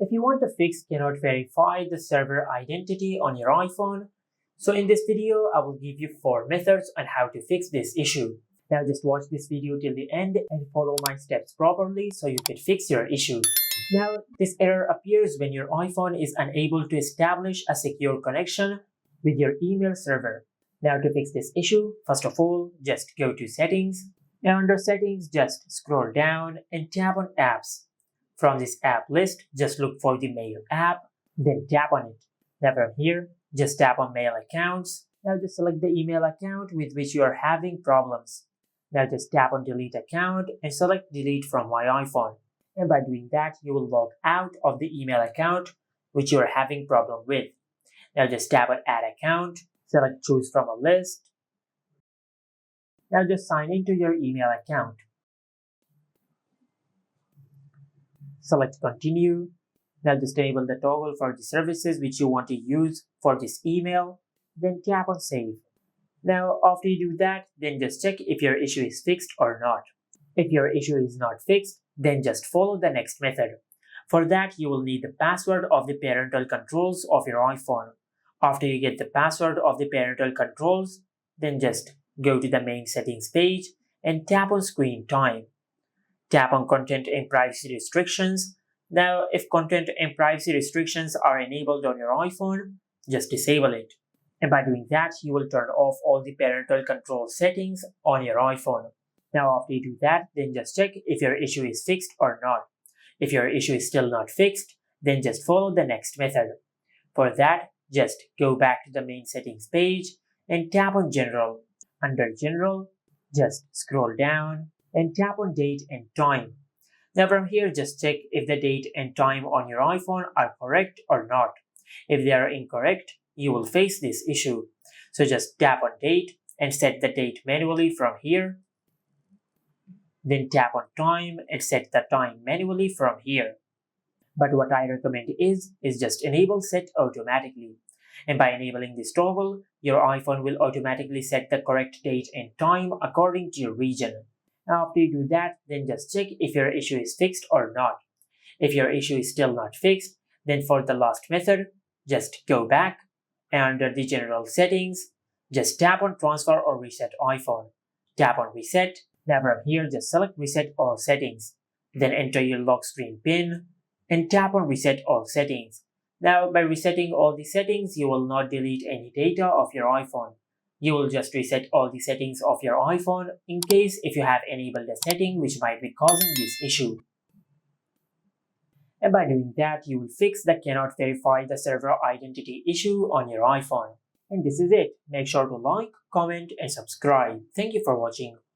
If you want to fix cannot verify the server identity on your iPhone, so in this video I will give you 4 methods on how to fix this issue. Now just watch this video till the end and follow my steps properly so you can fix your issue. Now this error appears when your iPhone is unable to establish a secure connection with your email server. Now to fix this issue, first of all, just go to settings. Now under settings, just scroll down and tap on apps. From this app list, just look for the mail app, then tap on it. Now from here, just tap on mail accounts. Now just select the email account with which you are having problems. Now just tap on delete account and select delete from my iPhone. And by doing that, you will log out of the email account which you are having problem with. Now just tap on add account, select choose from a list. Now just sign into your email account. Select continue. Now just enable the toggle for the services which you want to use for this email. Then tap on save. Now after you do that, then just check if your issue is fixed or not. If your issue is not fixed, then just follow the next method. For that, you will need the password of the parental controls of your iPhone. After you get the password of the parental controls, then just go to the main settings page and tap on screen time. Tap on content and privacy restrictions. Now, if content and privacy restrictions are enabled on your iPhone, just disable it. And by doing that, you will turn off all the parental control settings on your iPhone. Now, after you do that, then just check if your issue is fixed or not. If your issue is still not fixed, then just follow the next method. For that, just go back to the main settings page and tap on General. Under General, just scroll down and tap on Date and Time. Now from here, just check if the date and time on your iPhone are correct or not. If they are incorrect, you will face this issue. So just tap on Date and set the date manually from here. Then tap on Time and set the time manually from here. But what I recommend is just enable Set Automatically. And by enabling this toggle, your iPhone will automatically set the correct date and time according to your region. After you do that, then just check if your issue is fixed or not. If your issue is still not fixed, then for the last method, just go back and under the general settings, just tap on Transfer or Reset iPhone. Tap on Reset. Now from here, just select Reset All Settings. Then enter your lock screen PIN and tap on Reset All Settings. Now by resetting all the settings, you will not delete any data of your iPhone. You will just reset all the settings of your iPhone in case if you have enabled a setting which might be causing this issue. And by doing that, you will fix the cannot verify the server identity issue on your iPhone. And this is it. Make sure to like, comment and subscribe. Thank you for watching.